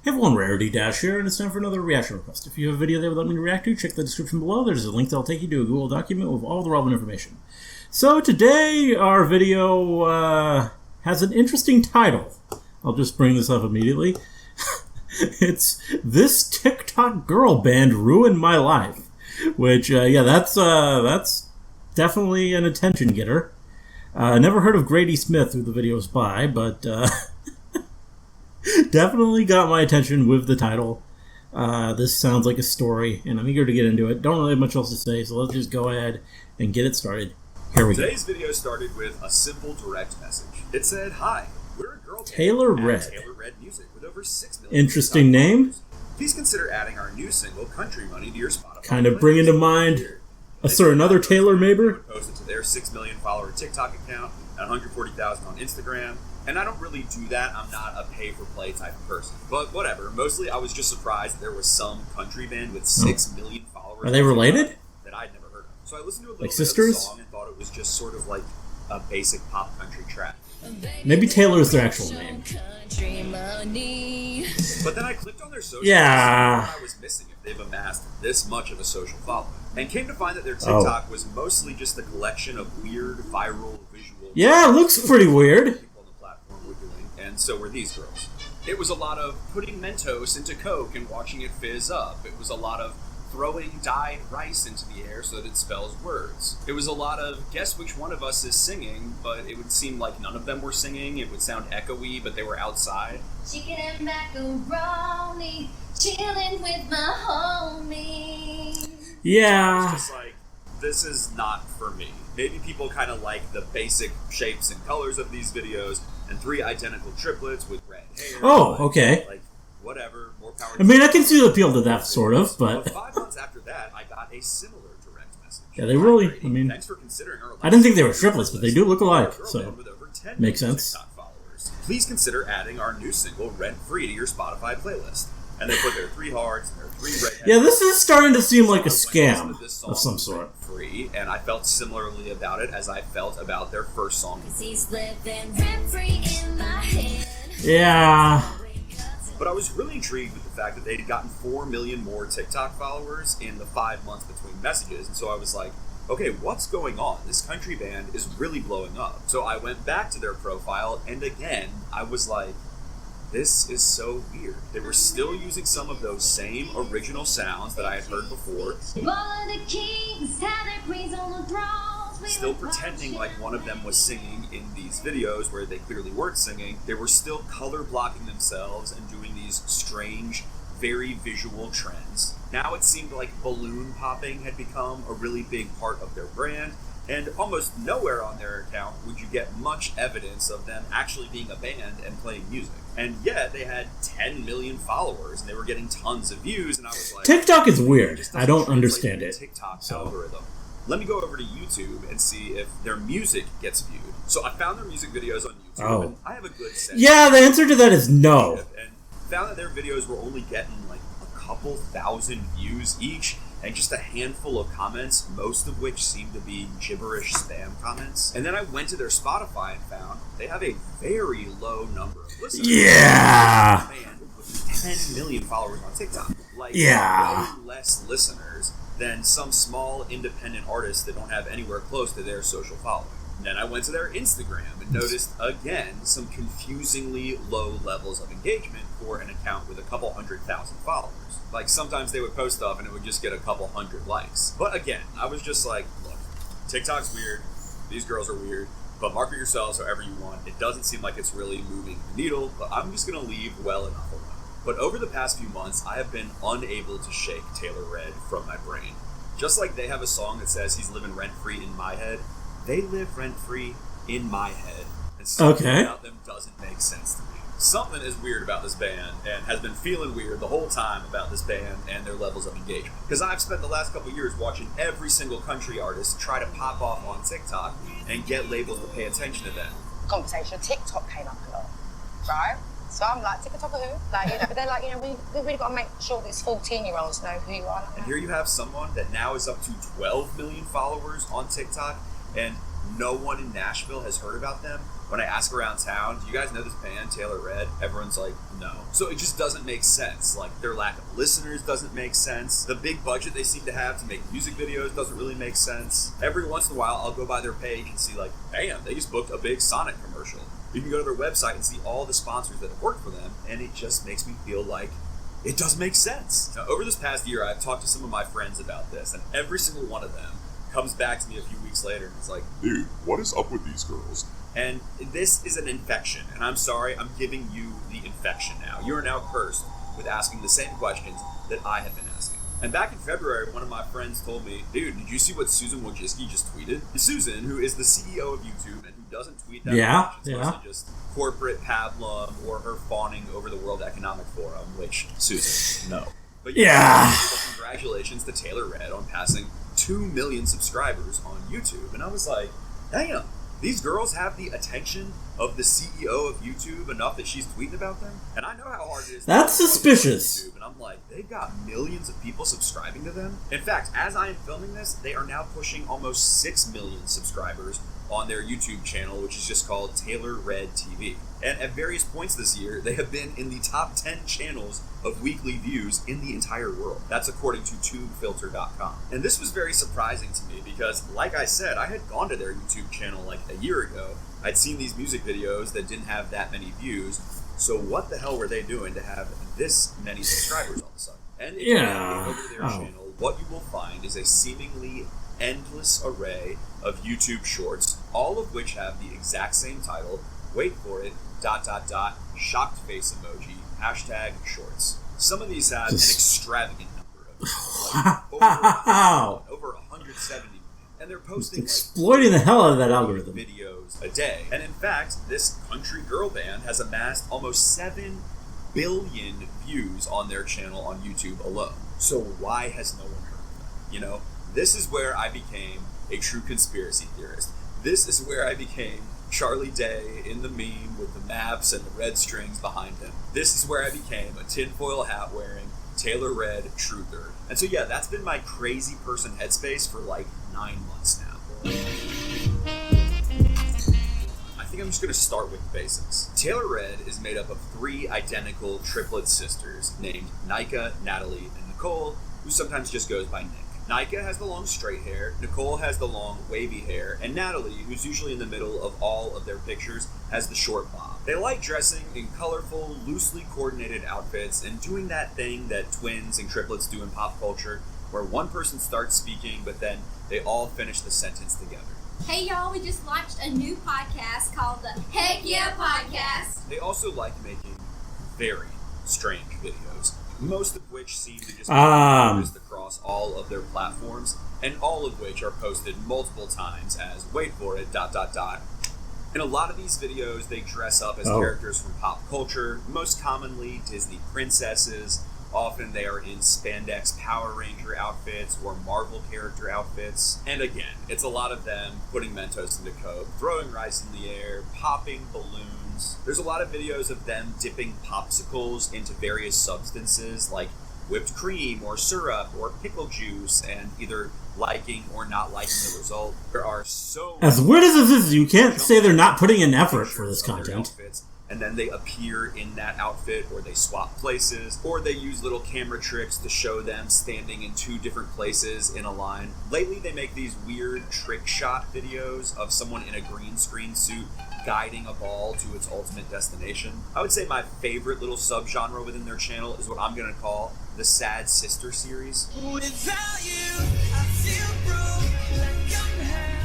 Hey everyone, Rarity Dash here, and it's time for another reaction request. If you have a video they would like me to react to, check the description below. There's a link that'll take you to a Google document with all the relevant information. So today, our video has an interesting title. I'll just bring this up immediately. It's This TikTok Girl Band Ruined My Life. Which, yeah, that's definitely an attention getter. Never heard of Grady Smith, who the video is by, but definitely got my attention with the title. This sounds like a story, and I'm eager to get into it. Don't really have much else to say, so let's just go ahead and get it started. Here we go. Today's video started with a simple direct message. It said, "Hi, we're a girl band Taylor Red. Taylor Red Music with over 6 million. Interesting name. Please consider adding our new single, Country Money, to your Spotify. Kind of bringing to mind, another Taylor maybe? Posted to their 6 million follower TikTok account and 140,000 on Instagram. And I don't really do that. I'm not a pay-for-play type of person. But whatever. Mostly, I was just surprised that there was some country band with 6 million followers. Are they related? That I'd never heard of. So I listened to a little like bit sisters? of the song and thought it was just sort of like a basic pop country track. Maybe Taylor is their actual name. But then I clicked on their social Yeah. to see what I was missing if they've amassed this much of a social following. And came to find that their TikTok was mostly just a collection of weird, viral, visual... Yeah, it looks pretty weird. And so were these girls. It was a lot of putting Mentos into Coke and watching it fizz up. It was a lot of throwing dyed rice into the air so that it spells words. It was a lot of guess which one of us is singing, but it would seem like none of them were singing. It would sound echoey, but they were outside. Chicken and macaroni, chilling with my homies. Yeah. It's just like, this is not for me. Maybe people kind of like the basic shapes and colors of these videos, and 3 identical triplets with red hair. Oh, okay. Like, whatever, more power. I mean, I can see the appeal to that, sort of, but... 5 months after that, I got a similar direct message. Yeah, they really, I mean... Thanks for considering our I didn't think they were triplets, but they do look alike, so... Makes sense. Followers. Please consider adding our new single, Rent Free, to your Spotify playlist. And they put their 3 hearts and their 3 red. Yeah, this is starting to seem like a scam of some sort. Free, and I felt similarly about it as I felt about their first song. Yeah. But I was really intrigued with the fact that they'd gotten 4 million more TikTok followers in the 5 months between messages, and so I was like, okay, what's going on? This country band is really blowing up. So I went back to their profile, and again, I was like, this is so weird. They were still using some of those same original sounds that I had heard before. Still pretending like one of them was singing in these videos where they clearly weren't singing. They were still color blocking themselves and doing these strange, very visual trends. Now it seemed like balloon popping had become a really big part of their brand, and almost nowhere on their account would you get much evidence of them actually being a band and playing music. And yet they had 10 million followers and they were getting tons of views, and I was like, TikTok is weird. I don't understand it. TikTok algorithm. Let me go over to YouTube and see if their music gets viewed. So I found their music videos on YouTube, and I have a good sense. Yeah, the answer to that is no. And found that their videos were only getting like a couple thousand views each, and just a handful of comments, most of which seemed to be gibberish spam comments. And then I went to their Spotify and found they have a very low number of listeners. Yeah. Man, with 10 million followers on TikTok. Like, yeah. way less listeners than some small independent artists that don't have anywhere close to their social following. Then I went to their Instagram and noticed, again, some confusingly low levels of engagement for an account with a couple 100,000 followers. Like, sometimes they would post stuff and it would just get a couple 100 likes. But again, I was just like, look, TikTok's weird, these girls are weird, but market yourselves however you want. It doesn't seem like it's really moving the needle, but I'm just going to leave well enough alone. But over the past few months, I have been unable to shake Taylor Red from my brain. Just like they have a song that says he's living rent-free in my head, they live rent-free in my head. And something about them doesn't make sense to me. Something is weird about this band, and has been feeling weird the whole time about this band and their levels of engagement. Because I've spent the last couple years watching every single country artist try to pop off on TikTok and get labels to pay attention to them. Conversation, TikTok came up a lot, right? So I'm like, TikTok who? Like, you know, but they're like, you know, we really got to make sure these 14-year-olds know who you are. And here you have someone that now is up to 12 million followers on TikTok, and no one in Nashville has heard about them. when I ask around town, do you guys know this band, Taylor Red? Everyone's like, no. So it just doesn't make sense. Like, their lack of listeners doesn't make sense. The big budget they seem to have to make music videos doesn't really make sense. Every once in a while, I'll go by their page and see, like, bam, they just booked a big Sonic commercial. You can go to their website and see all the sponsors that have worked for them, and it just makes me feel like it doesn't make sense. Now, over this past year, I've talked to some of my friends about this, and every single one of them comes back to me a few weeks later and is like, dude, what is up with these girls? And this is an infection, and I'm sorry, I'm giving you the infection now. You are now cursed with asking the same questions that I have been asking. And back in February, one of my friends told me, dude, did you see what Susan Wojcicki just tweeted? Susan, who is the CEO of YouTube and who doesn't tweet that much, it's mostly just corporate pablum or her fawning over the World Economic Forum, which, Susan, no. But yeah. Congratulations to Taylor Red on passing 2 million subscribers on YouTube. And I was like, damn. These girls have the attention of the CEO of YouTube enough that she's tweeting about them? And I know how hard it is. That's suspicious. YouTube, and I'm like, they've got millions of people subscribing to them. In fact, as I am filming this, they are now pushing almost 6 million subscribers on their YouTube channel, which is just called Taylor Red TV. And at various points this year, they have been in the top 10 channels of weekly views in the entire world. That's according to tubefilter.com. And this was very surprising to me because, like I said, I had gone to their YouTube channel like a year ago. I'd seen these music videos that didn't have that many views. So what the hell were they doing to have this many subscribers all of a sudden? And if you go over to their channel, what you will find is a seemingly endless array of YouTube shorts, all of which have the exact same title, wait for it, ... shocked face emoji, #shorts. Some of these have an extravagant number of views, like over 170 million. And they're posting exploiting the hell out of that algorithm. Videos a day. And in fact, this country girl band has amassed almost 7 billion views on their channel on YouTube alone. So why has no one heard of them? You know, this is where I became a true conspiracy theorist. This is where I became Charlie Day in the meme with the maps and the red strings behind him. This is where I became a tinfoil hat wearing Taylor Red truther. And so yeah, that's been my crazy person headspace for like 9 months now. I think I'm just going to start with the basics. Taylor Red is made up of 3 identical triplet sisters named Nika, Natalie, and Nicole, who sometimes just goes by Nick. Nika has the long straight hair, Nicole has the long wavy hair, and Natalie, who's usually in the middle of all of their pictures, has the short bob. They like dressing in colorful, loosely coordinated outfits and doing that thing that twins and triplets do in pop culture, where one person starts speaking, but then they all finish the sentence together. Hey y'all, we just launched a new podcast called the Heck Yeah Podcast. They also like making very strange videos, most of which seem to just be noticed across all of their platforms, and all of which are posted multiple times as, wait for it, ... In a lot of these videos, they dress up as characters from pop culture, most commonly Disney princesses. Often they are in spandex Power Ranger outfits or Marvel character outfits. And again, it's a lot of them putting Mentos into Coke, throwing rice in the air, popping balloons. There's a lot of videos of them dipping popsicles into various substances like whipped cream or syrup or pickle juice and either liking or not liking the result. There are so as weird as this is, you can't say they're not putting in effort for this content. And then they appear in that outfit, or they swap places, or they use little camera tricks to show them standing in 2 different places in a line. Lately, they make these weird trick shot videos of someone in a green screen suit guiding a ball to its ultimate destination. I would say my favorite little subgenre within their channel is what I'm going to call the Sad Sister series. Without you, I feel broke, like I'm half.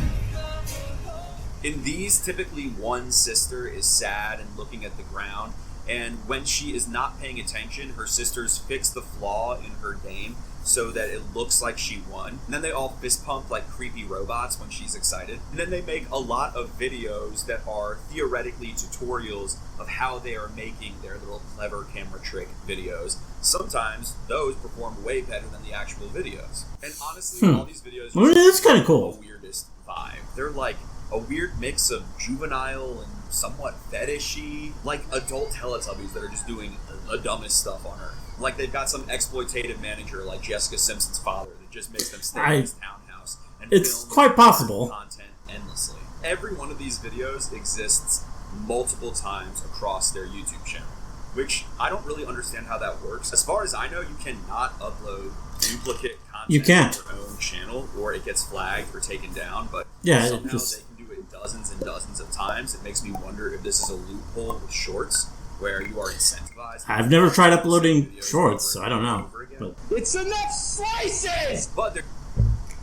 In these, typically one sister is sad and looking at the ground, and when she is not paying attention, her sisters fix the flaw in her game so that it looks like she won. And then they all fist pump like creepy robots when she's excited. And then they make a lot of videos that are theoretically tutorials of how they are making their little clever camera trick videos. Sometimes those perform way better than the actual videos. And honestly, all these videos well, it's kind of cool. The weirdest vibe. They're like a weird mix of juvenile and somewhat fetishy, like adult Teletubbies that are just doing the dumbest stuff on Earth. Like they've got some exploitative manager like Jessica Simpson's father that just makes them stay in his townhouse and it's film quite possible content endlessly. Every one of these videos exists multiple times across their YouTube channel, which I don't really understand how that works. As far as I know, you cannot upload duplicate content You can't. to your own channel, or it gets flagged or taken down, but Yeah, somehow it just... they can do it dozens and dozens of times. It makes me wonder if this is a loophole with shorts, where you are incentivized. I've never tried uploading videos shorts, so over I don't and know. over again. But It's enough slices! But they're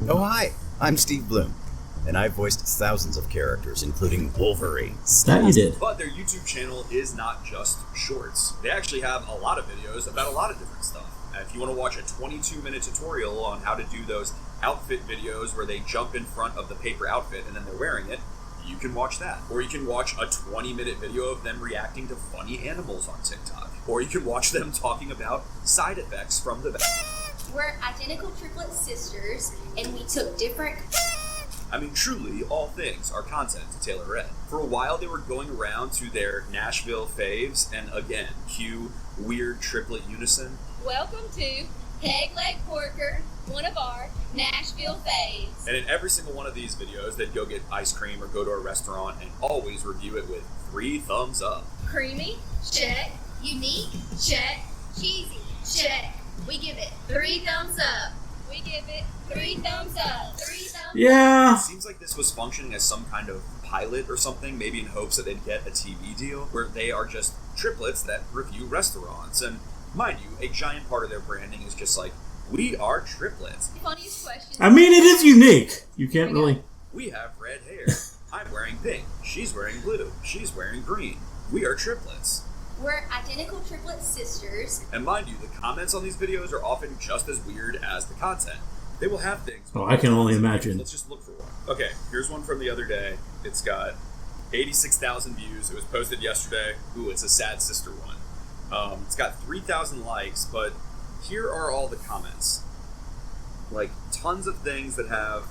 Oh, hi. I'm Steve Bloom, and I've voiced thousands of characters, including Wolverine. that you did. But their YouTube channel is not just shorts. They actually have a lot of videos about a lot of different stuff. If you want to watch a 22-minute tutorial on how to do those outfit videos where they jump in front of the paper outfit and then they're wearing it, you can watch that. Or you can watch a 20-minute video of them reacting to funny animals on TikTok. Or you can watch them talking about side effects from the... We're identical triplet sisters, and we took different. I mean, truly, all things are content to Taylor Red. For a while, they were going around to their Nashville faves, and again, cue weird triplet unison. Welcome to Peg Leg Porker, one of our Nashville faves. And in every single one of these videos, they'd go get ice cream or go to a restaurant and always review it with 3 thumbs up. Creamy, check. Unique, check. Cheesy, check. We give it 3 thumbs up. We give it 3 thumbs up. 3 thumbs up. Yeah. It seems like this was functioning as some kind of pilot or something, maybe in hopes that they'd get a TV deal, where they are just triplets that review restaurants. And mind you, a giant part of their branding is just like, we are triplets. Funniest question. I mean, it is unique. You can't really... We have red hair. I'm wearing pink. She's wearing blue. She's wearing green. We are triplets. We're identical triplet sisters. And mind you, the comments on these videos are often just as weird as the content. They will have things. Oh, I can only imagine. Let's just look for one. Okay, here's one from the other day. It's got 86,000 views. It was posted yesterday. Ooh, it's a sad sister one. It's got 3,000 likes, but here are all the comments. Like, tons of things that have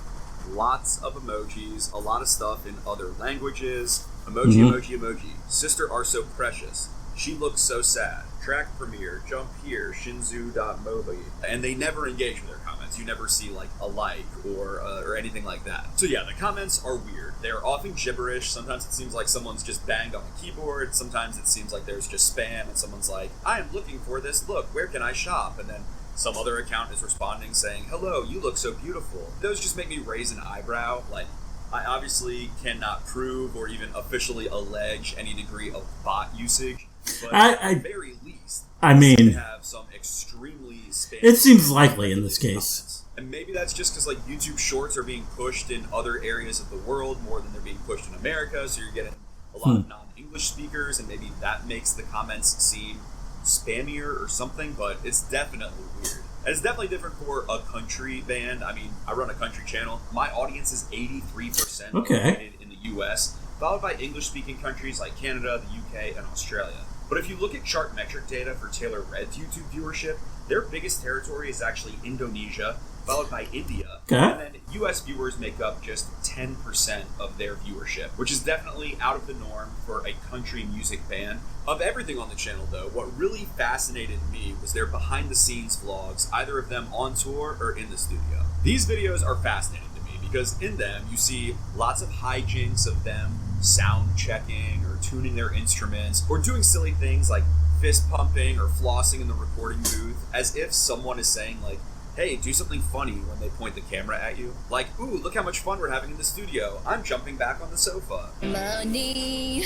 lots of emojis, a lot of stuff in other languages. Emoji, emoji, emoji. Sister are so precious. She looks so sad. Track premiere, jump here, shinzu.mobi. And they never engage with their comments. You never see like a like or anything like that. So yeah, the comments are weird. They're often gibberish. Sometimes it seems like someone's just banged on the keyboard. Sometimes it seems like there's just spam and someone's like, I am looking for this. Look, where can I shop? And then some other account is responding saying, hello, you look so beautiful. Those just make me raise an eyebrow. Like, I obviously cannot prove or even officially allege any degree of bot usage. But at the very least, I mean, they have some extremely spammy. It seems likely in this case. Comments. And maybe that's just because like YouTube Shorts are being pushed in other areas of the world more than they're being pushed in America, so you're getting a lot of non-English speakers, and maybe that makes the comments seem spammier or something. But it's definitely weird. And it's definitely different for a country band. I mean, I run a country channel. My audience is 83% located in the U.S., followed by English-speaking countries like Canada, the U.K., and Australia. But if you look at chart metric data for Taylor Red's YouTube viewership, their biggest territory is actually Indonesia, followed by India. And then US viewers make up just 10% of their viewership, which is definitely out of the norm for a country music band. Of everything on the channel, though, what really fascinated me was their behind-the-scenes vlogs, either of them on tour or in the studio. These videos are fascinating to me because in them you see lots of hijinks of them sound checking or tuning their instruments or doing silly things like fist pumping or flossing in the recording booth, as if someone is saying like, hey, do something funny when they point the camera at you. Like, ooh, look how much fun we're having in the studio. I'm jumping back on the sofa. Money.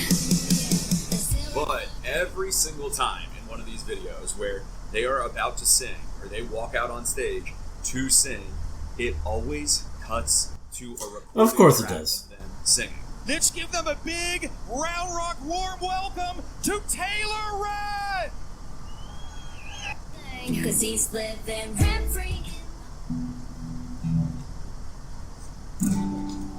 But every single time in one of these videos where they are about to sing or they walk out on stage to sing, it always cuts to a recording Of course it track does. of them singing. Let's give them a big, round rock warm welcome to Taylor Red! Cause he's living rent free.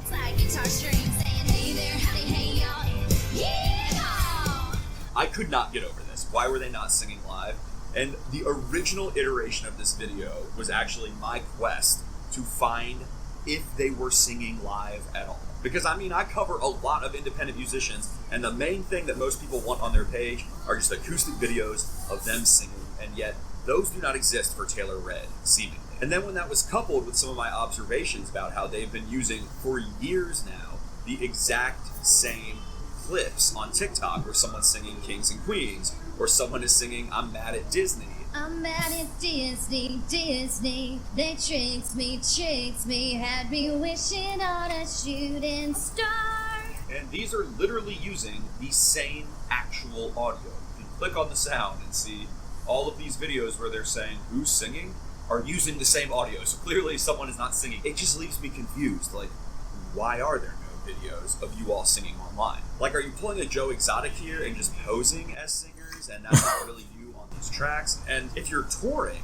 Like guitar strings saying, hey there, howdy, hey y'all. Yeah! I could not get over this. Why were they not singing live? And the original iteration of this video was actually my quest to find if they were singing live at all. Because, I mean, I cover a lot of independent musicians, and the main thing that most people want on their page are just acoustic videos of them singing, and yet those do not exist for Taylor Red, seemingly. And then when that was coupled with some of my observations about how they've been using, for years now, the exact same clips on TikTok where someone's singing Kings and Queens, or someone is singing I'm Mad at Disney. I'm mad at Disney, Disney. They tricked me, had me wishing on a shooting star. And these are literally using the same actual audio. You can click on the sound and see all of these videos where they're saying who's singing are using the same audio. So clearly someone is not singing. It just leaves me confused. Like, why are there no videos of you all singing online? Like, are you pulling a Joe Exotic here and just posing as singers and that's not really you on these tracks? And if you're touring,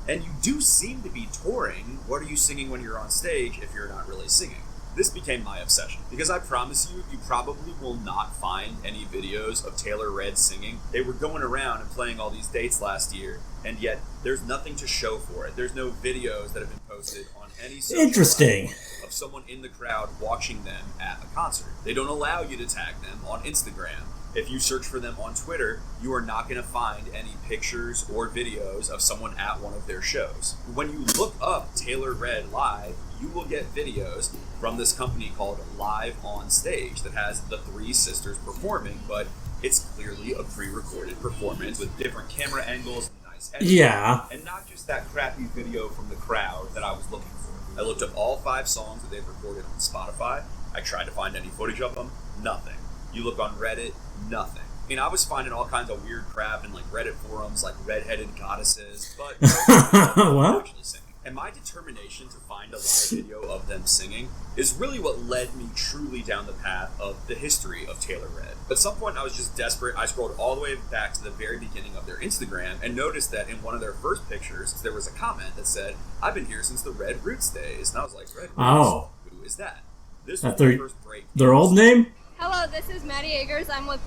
and you do seem to be touring, what are you singing when you're on stage if you're not really singing? This became my obsession, because I promise you, you probably will not find any videos of Taylor Red singing. They were going around and playing all these dates last year, and yet there's nothing to show for it. There's no videos that have been posted on any social Interesting. of someone in the crowd watching them at a concert. They don't allow you to tag them on Instagram. If you search for them on Twitter, you are not going to find any pictures or videos of someone at one of their shows. When you look up Taylor Red Live, you will get videos from this company called Live on Stage that has the three sisters performing, but it's clearly a pre-recorded performance with different camera angles and nice editing. Yeah. And not just that crappy video from the crowd that I was looking for. I looked up all 5 songs that they've recorded on Spotify. I tried to find any footage of them. Nothing. You look on Reddit, nothing. I mean, I was finding all kinds of weird crap in like Reddit forums, like redheaded goddesses, but What? actually singing. And my determination to find a live video of them singing is really what led me truly down the path of the history of Taylor Red. At some point, I was just desperate. I scrolled all the way back to the very beginning of their Instagram and noticed that in one of their first pictures, there was a comment that said, "I've been here since the Red Roots days." And I was like, Red Roots? Oh. Who is that? This That's was the first break. their old name? Hello, this is Maddie Eggers. I'm with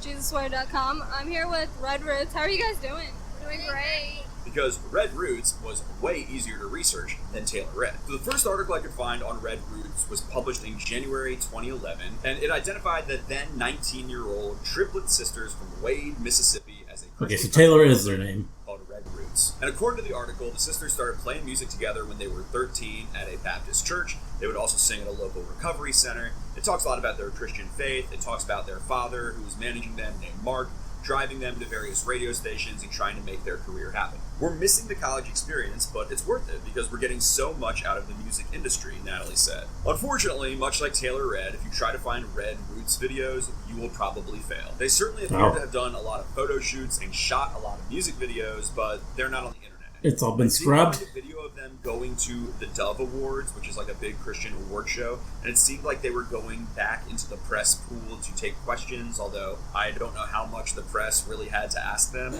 JesusWord.com. I'm here with Red Roots. How are you guys doing? We're doing great. Because Red Roots was way easier to research than Taylor Red. So the first article I could find on Red Roots was published in January 2011, and it identified the then 19-year-old triplet sisters from Wade, Mississippi as a Okay, so Christian Taylor is their name. called Red Roots. And according to the article, the sisters started playing music together when they were 13 at a Baptist church. They would also sing at a local recovery center. It talks a lot about their Christian faith. It talks about their father, who was managing them, named Mark, driving them to various radio stations and trying to make their career happen. We're missing the college experience, but it's worth it because we're getting so much out of the music industry, Natalie said. Unfortunately, much like Taylor Red, if you try to find Red Roots videos, you will probably fail. They certainly appear to have done a lot of photo shoots and shot a lot of music videos, but they're not on the internet. It's all been I scrubbed. did find a video of them going to the Dove Awards, which is like a big Christian award show, and it seemed like they were going back into the press pool to take questions, although I don't know how much the press really had to ask them.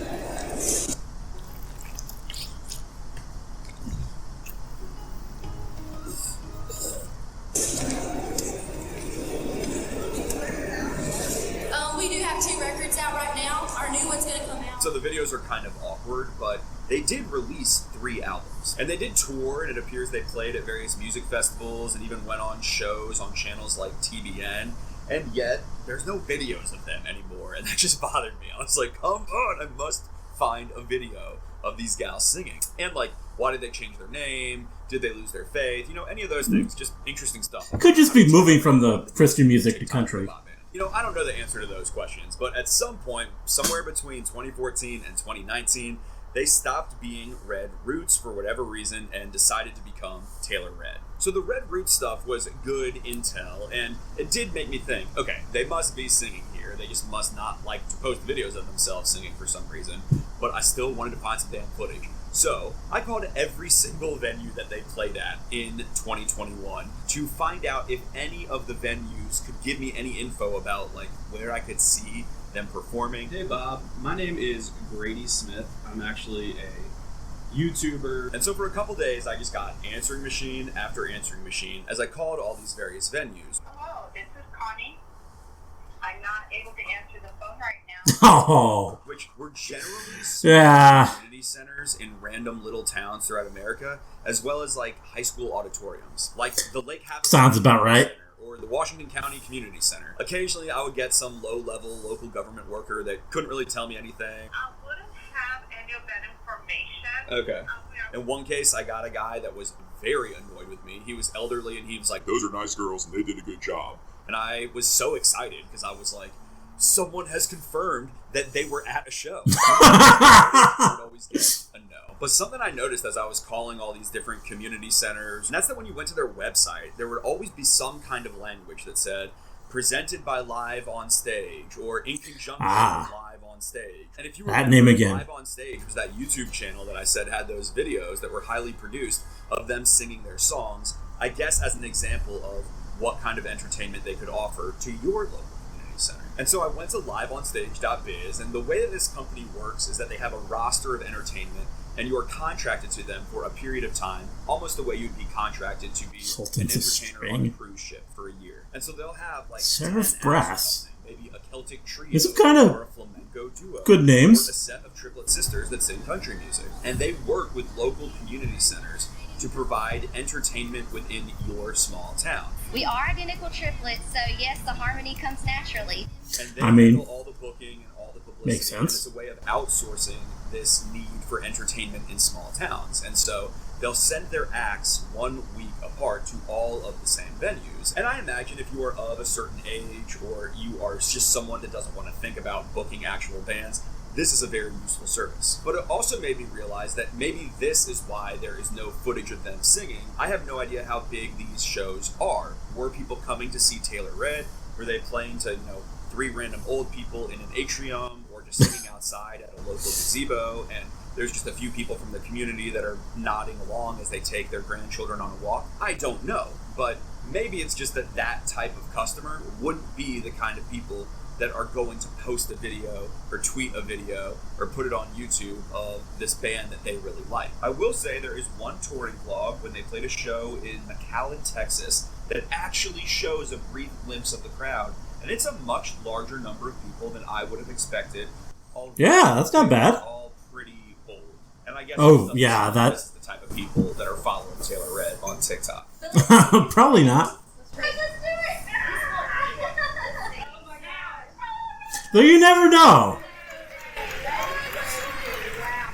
We do have 2 records out right now. Our new one's gonna come out. So the videos are kind of awkward, but they did release 3 albums. And they did tour, and it appears they played at various music festivals and even went on shows on channels like TBN. And yet, there's no videos of them anymore, and that just bothered me. I was like, come on, I must find a video of these gals singing. And like, why did they change their name? Did they lose their faith? You know, any of those things. Just interesting stuff. Could just be moving from the Christian music to country. You know, I don't know the answer to those questions, but at some point, somewhere between 2014 and 2019, they stopped being Red Roots for whatever reason and decided to become Taylor Red. So the Red Roots stuff was good intel, and it did make me think, okay, they must be singing here. They just must not like to post videos of themselves singing for some reason, but I still wanted to find some damn footage. So I called every single venue that they played at in 2021 to find out if any of the venues could give me any info about like where I could see them performing. Hey Bob, my name is Grady Smith. I'm actually a YouTuber. And so for a couple days, I just got answering machine after answering machine as I called all these various venues. Hello, this is Connie. I'm not able to answer the phone right now. Oh. Which were generally Yeah. community centers in random little towns throughout America, as well as like high school auditoriums, like the Lake Havasu Sounds about right. Center or the Washington County Community Center. Occasionally, I would get some low-level local government worker that couldn't really tell me anything. I wouldn't have any of that information. Okay. In one case, I got a guy that was very annoyed with me. He was elderly, and he was like, Those are nice girls, and they did a good job. And I was so excited because I was like, someone has confirmed that they were at a show. I would always get a no. But something I noticed as I was calling all these different community centers, and that's that when you went to their website, there would always be some kind of language that said, presented by Live on Stage, or in conjunction with Live on Stage. And if you were that name again, Live on Stage was that YouTube channel that I said had those videos that were highly produced of them singing their songs, I guess as an example of what kind of entertainment they could offer to your local community center. And so I went to liveonstage.biz, and the way that this company works is that they have a roster of entertainment, and you are contracted to them for a period of time, almost the way you'd be contracted to be an entertainer on a cruise ship for a year. And so they'll have like Seraph Brass, maybe a Celtic trio, it's kind of or a flamenco duo, good names, or a set of triplet sisters that sing country music. And they work with local community centers to provide entertainment within your small town. We are identical triplets, so yes, the harmony comes naturally. And they handle all the booking and all the publicity. Makes sense. And it's a way of outsourcing this need for entertainment in small towns. And so they'll send their acts 1 week apart to all of the same venues. And I imagine if you are of a certain age, or you are just someone that doesn't want to think about booking actual bands, this is a very useful service. But it also made me realize that maybe this is why there is no footage of them singing. I have no idea how big these shows are. Were people coming to see Taylor Red? Were they playing to, 3 random old people in an atrium, or just sitting outside at a local gazebo, and there's just a few people from the community that are nodding along as they take their grandchildren on a walk? I don't know, but maybe it's just that type of customer wouldn't be the kind of people that are going to post a video or tweet a video or put it on YouTube of this band that they really like. I will say there is one touring vlog when they played a show in McAllen, Texas, that actually shows a brief glimpse of the crowd, and it's a much larger number of people than I would have expected. Yeah, that's not bad. All pretty old. And I guess this is the type of people that are following Taylor Red on TikTok. Probably not. Though you never know.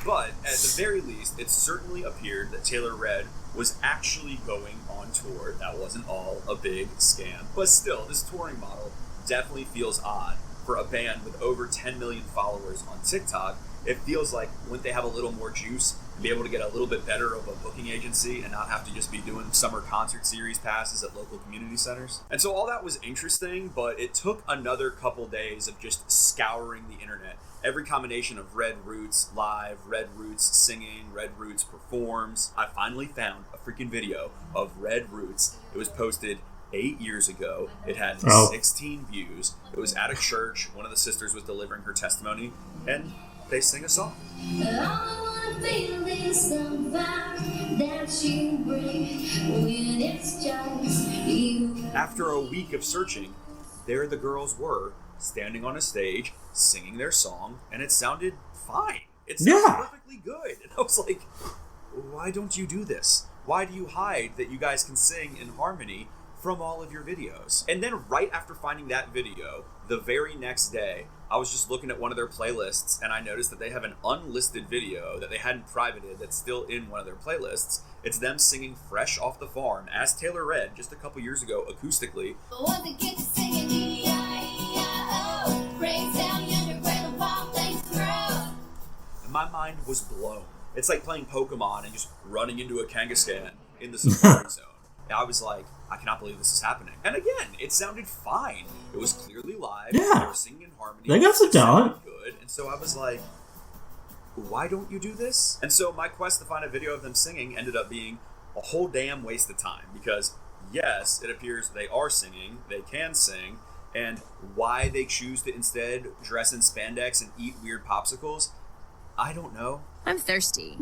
But at the very least, it certainly appeared that Taylor Red was actually going on tour. That wasn't all a big scam. But still, this touring model definitely feels odd for a band with over 10 million followers on TikTok. It feels like, wouldn't they have a little more juice and be able to get a little bit better of a booking agency and not have to just be doing summer concert series passes at local community centers? And so all that was interesting, but it took another couple days of just scouring the internet. Every combination of Red Roots live, Red Roots singing, Red Roots performs. I finally found a freaking video of Red Roots. It was posted 8 years ago. It had 16 views. It was at a church. One of the sisters was delivering her testimony, and they sing a song. After a week of searching, there the girls were, standing on a stage, singing their song, and it sounded fine. It sounded perfectly good. And I was like, why don't you do this? Why do you hide that you guys can sing in harmony from all of your videos? And then right after finding that video, the very next day, I was just looking at one of their playlists, and I noticed that they have an unlisted video that they hadn't privated that's still in one of their playlists. It's them singing Fresh Off the Farm as Taylor Red just a couple years ago acoustically. And my mind was blown. It's like playing Pokemon and just running into a Kangaskhan in the Safari Zone. I was like, I cannot believe this is happening. And again, it sounded fine. It was clearly live. Yeah. They were singing in harmony. They got some talent. Good. And so I was like, why don't you do this? And so my quest to find a video of them singing ended up being a whole damn waste of time. Because yes, it appears they are singing. They can sing. And why they choose to instead dress in spandex and eat weird popsicles, I don't know. I'm thirsty.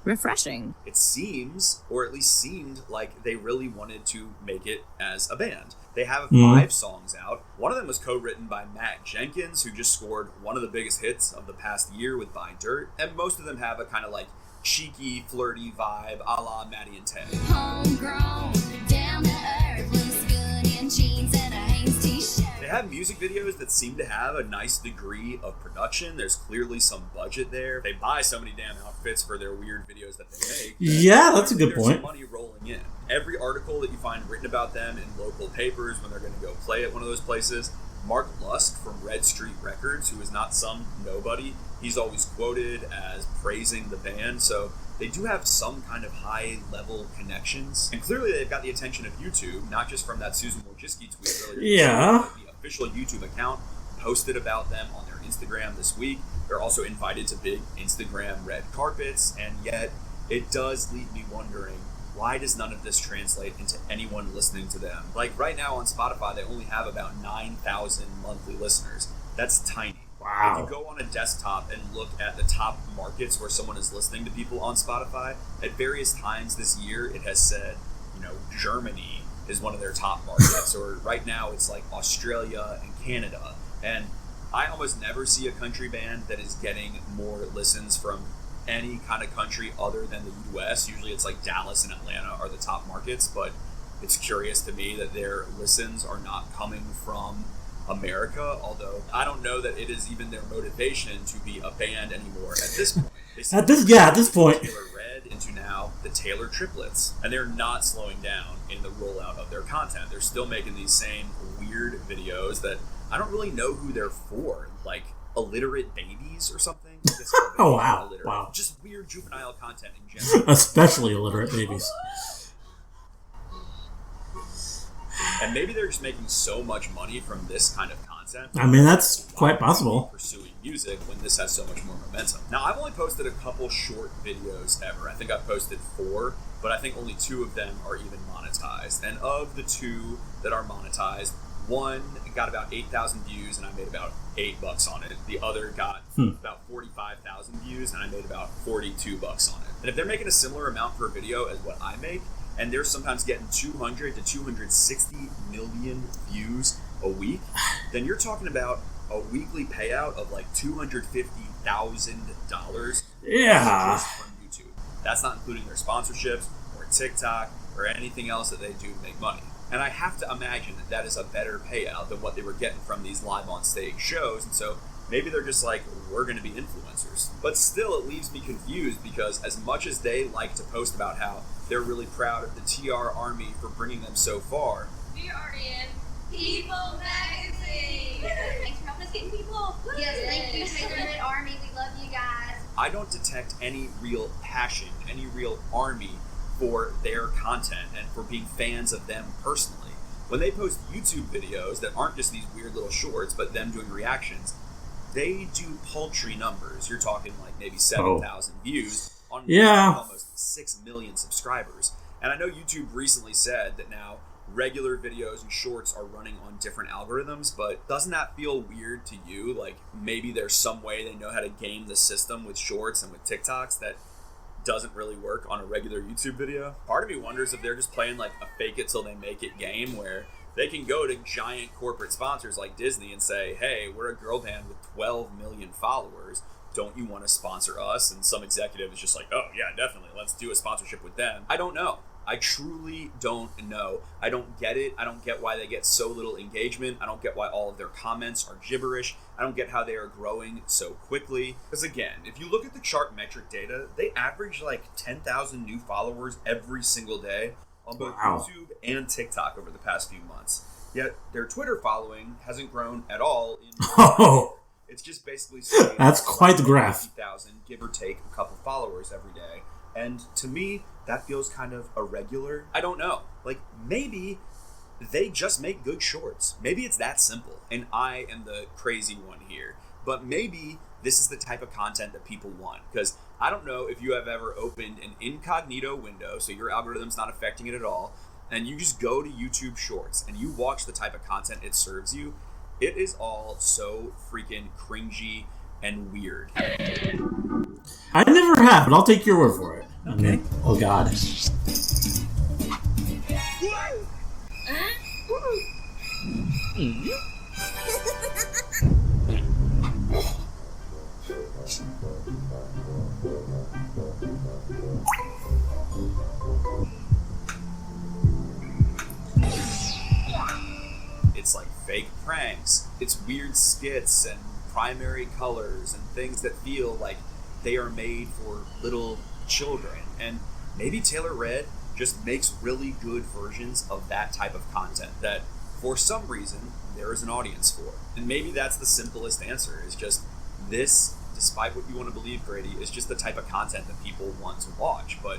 Refreshing. It seems, or at least seemed, like they really wanted to make it as a band. They have 5 songs out. One of them was co-written by Matt Jenkins, who just scored one of the biggest hits of the past year with Buy Dirt. And most of them have a kind of like cheeky, flirty vibe, a la Maddie and Ted. Homegrown, down to earth, looks good in jeans and a Hanes t-shirt. They have music videos that seem to have a nice degree of production. There's clearly some budget there. They buy so many damn outfits for their weird videos that they make. Yeah, that's a good there's point. Some money rolling in. Every article that you find written about them in local papers when they're going to go play at one of those places, Mark Lusk from Red Street Records, who is not some nobody, he's always quoted as praising the band. So they do have some kind of high-level connections. And clearly they've got the attention of YouTube, not just from that Susan Wojcicki tweet earlier. Yeah. The official YouTube account posted about them on their Instagram this week. They're also invited to big Instagram red carpets, and yet it does leave me wondering, why does none of this translate into anyone listening to them? Like right now on Spotify, they only have about 9,000 monthly listeners. That's tiny. Wow. If you go on a desktop and look at the top markets where someone is listening to people on Spotify, at various times this year, it has said, Germany is one of their top markets, or right now it's like Australia and Canada. And I almost never see a country band that is getting more listens from any kind of country other than the US. Usually it's like Dallas and Atlanta are the top markets, but it's curious to me that their listens are not coming from America, although I don't know that it is even their motivation to be a band anymore at this point. At this point. Taylor Red into now the Taylor triplets, and they're not slowing down in the rollout of their content. They're still making these same weird videos that I don't really know who they're for, like illiterate babies or something. Oh, wow. Wow. Just weird juvenile content in general. Especially illiterate babies. And maybe they're just making so much money from this kind of content. I mean, that's quite possible. Pursuing music when this has so much more momentum. Now, I've only posted a couple short videos ever. I think I've posted 4, but I think only 2 of them are even monetized. And of the 2 that are monetized, one got about 8,000 views and I made about $8 on it. The other got about 45,000 views and I made about $42 on it. And if they're making a similar amount per video as what I make, and they're sometimes getting 200 to 260 million views a week, then you're talking about a weekly payout of like $250,000. Yeah. Just from YouTube. That's not including their sponsorships or TikTok or anything else that they do to make money. And I have to imagine that that is a better payout than what they were getting from these live on stage shows. And so maybe they're just like, we're going to be influencers. But still, it leaves me confused because as much as they like to post about how they're really proud of the TR Army for bringing them so far. We are in People Magazine. Thanks for helping us get people. Yes, thank you, Taylor Red Army. We love you guys. I don't detect any real passion, any real army for their content and for being fans of them personally. When they post YouTube videos that aren't just these weird little shorts, but them doing reactions, they do paltry numbers. You're talking like maybe 7,000 views on almost 6 million subscribers. And I know YouTube recently said that now regular videos and shorts are running on different algorithms, but doesn't that feel weird to you? Like maybe there's some way they know how to game the system with shorts and with TikToks that doesn't really work on a regular YouTube video. Part of me wonders if they're just playing like a fake it till they make it game where they can go to giant corporate sponsors like Disney and say, hey, we're a girl band with 12 million followers. Don't you want to sponsor us? And some executive is just like, oh yeah, definitely. Let's do a sponsorship with them. I don't know. I truly don't know. I don't get it. I don't get why they get so little engagement. I don't get why all of their comments are gibberish. I don't get how they are growing so quickly. Because again, if you look at the chart metric data, they average like 10,000 new followers every single day on both YouTube and TikTok over the past few months. Yet their Twitter following hasn't grown at all. It's just basically that's quite the graph. 50,000, give or take a couple followers every day. And to me, that feels kind of irregular. I don't know. Like, maybe they just make good shorts. Maybe it's that simple. And I am the crazy one here. But maybe this is the type of content that people want. Because I don't know if you have ever opened an incognito window, so your algorithm's not affecting it at all, and you just go to YouTube Shorts and you watch the type of content it serves you. It is all so freaking cringy and weird. I never have, but I'll take your word for it. Okay. Oh, God. It's like fake pranks weird skits and primary colors and things that feel like they are made for little children. And maybe Taylor Red just makes really good versions of that type of content that for some reason there is an audience for. And maybe that's the simplest answer, is just this, despite what you want to believe, Grady, is just the type of content that people want to watch. But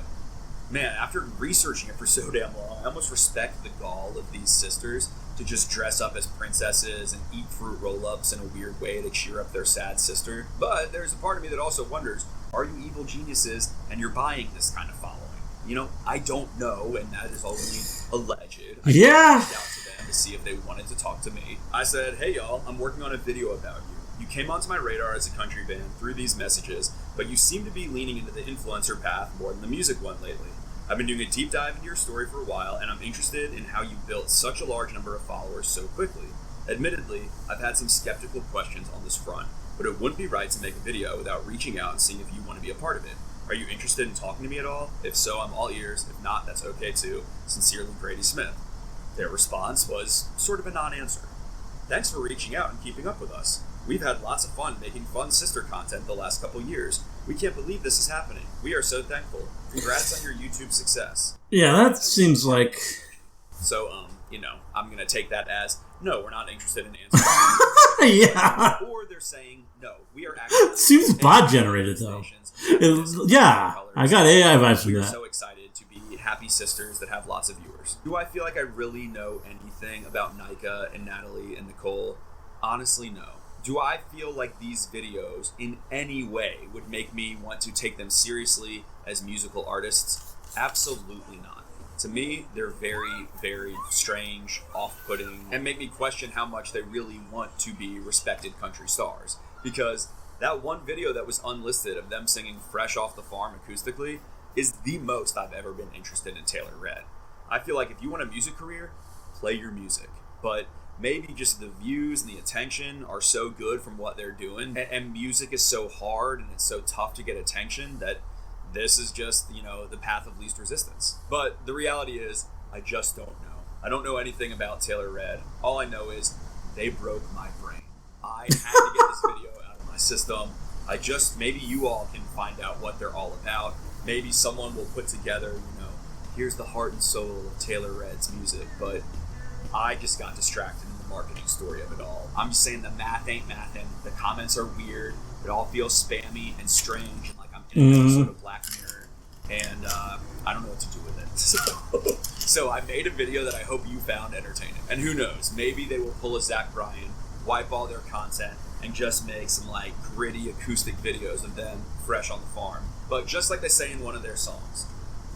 man, after researching it for so damn long, I almost respect the gall of these sisters to just dress up as princesses and eat fruit roll-ups in a weird way to cheer up their sad sister. But there's a part of me that also wonders, are you evil geniuses and you're buying this kind of following? You know, I don't know, and that is only alleged. I reached out to them to see if they wanted to talk to me. I said, hey y'all, I'm working on a video about you. You came onto my radar as a country band through these messages, but you seem to be leaning into the influencer path more than the music one lately. I've been doing a deep dive into your story for a while, and I'm interested in how you built such a large number of followers so quickly. Admittedly, I've had some skeptical questions on this front, but it wouldn't be right to make a video without reaching out and seeing if you want to be a part of it. Are you interested in talking to me at all? If so, I'm all ears. If not, that's okay too. Sincerely, Grady Smith. Their response was sort of a non-answer. Thanks for reaching out and keeping up with us. We've had lots of fun making fun sister content the last couple years. We can't believe this is happening. We are so thankful. Congrats on your YouTube success. Yeah, that seems like... So, I'm going to take that as, no, we're not interested in answering. Yeah. Or they're saying, no, we are actually... Seems bot-generated, though. I got AI vibes from We are that. so excited to be happy sisters that have lots of viewers. Do I feel like I really know anything about Nika and Natalie and Nicole? Honestly, no. Do I feel like these videos in any way would make me want to take them seriously as musical artists? Absolutely not. To me, they're very, very strange, off-putting, and make me question how much they really want to be respected country stars. Because that one video that was unlisted of them singing Fresh Off the Farm acoustically is the most I've ever been interested in Taylor Red. I feel like if you want a music career, play your music. But maybe just the views and the attention are so good from what they're doing, and music is so hard and it's so tough to get attention that this is just, the path of least resistance. But the reality is, I just don't know. I don't know anything about Taylor Red. All I know is they broke my brain. I had to get this video out of my system. Maybe you all can find out what they're all about. Maybe someone will put together, here's the heart and soul of Taylor Red's music, but I just got distracted in the marketing story of it all. I'm just saying the math ain't mathin'. The comments are weird. It all feels spammy and strange, and like I'm in an episode of Black Mirror, and I don't know what to do with it. So I made a video that I hope you found entertaining. And who knows, maybe they will pull a Zach Bryan, wipe all their content, and just make some gritty acoustic videos of them fresh on the farm. But just like they say in one of their songs,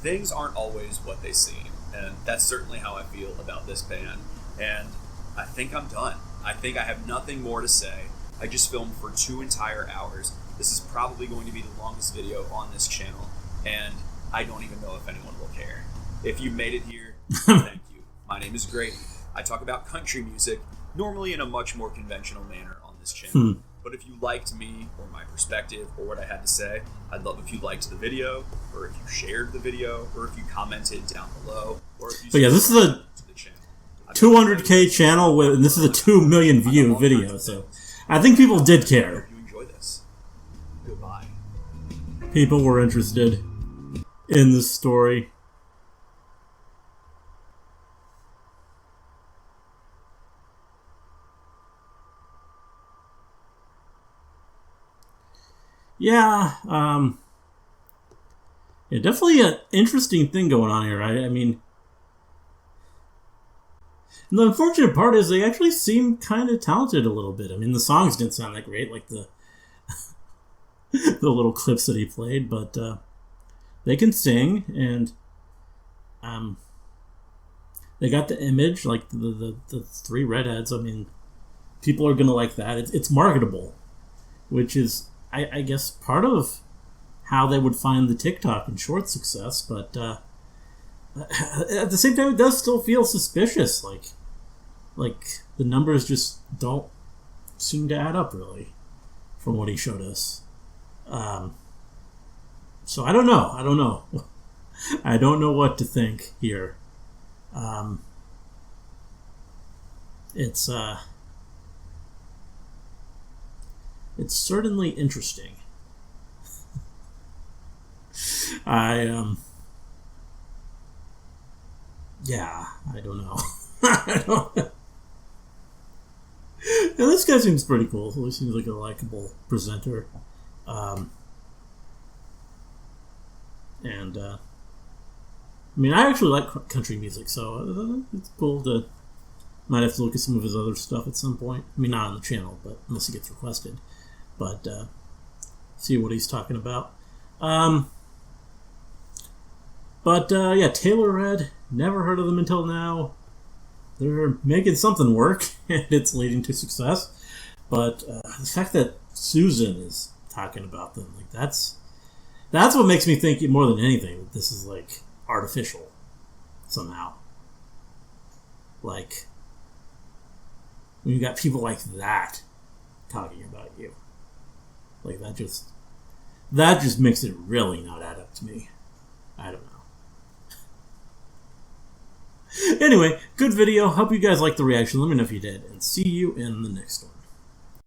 things aren't always what they seem. And that's certainly how I feel about this band. And I think I'm done. I think I have nothing more to say. I just filmed for 2 entire hours. This is probably going to be the longest video on this channel. And I don't even know if anyone will care. If you made it here, thank you. My name is Grady. I talk about country music, normally in a much more conventional manner on this channel. But if you liked me or my perspective or what I had to say, I'd love if you liked the video, or if you shared the video, or if you commented down below, or if you But yeah, this is a 200K channel, and this is a 2 million view video, so I think people did care. you enjoy this. Goodbye. People were interested in this story. Yeah, definitely an interesting thing going on here, right? I mean, the unfortunate part is they actually seem kind of talented a little bit. I mean, the songs didn't sound that great, like the the little clips that he played, but they can sing, and they got the image, like the 3 redheads. I mean, people are gonna like that. It's marketable, which is, I guess, part of how they would find the TikTok and short success, but at the same time, it does still feel suspicious. Like the numbers just don't seem to add up, really, from what he showed us. So I don't know. I don't know what to think here. It's certainly interesting. Yeah, I don't know. I don't know. And this guy seems pretty cool. He seems like a likable presenter. I mean, I actually like country music, so it's cool to... Might have to look at some of his other stuff at some point. I mean, not on the channel, but unless it gets requested. But, see what he's talking about. Yeah, Taylor Red, never heard of them until now. They're making something work, and it's leading to success. But the fact that Susan is talking about them, like, that's what makes me think more than anything that this is, like, artificial somehow. Like, when you got people like that talking about you, like, that just makes it really not add up to me. I don't know. Anyway, good video. Hope you guys liked the reaction. Let me know if you did, and see you in the next one.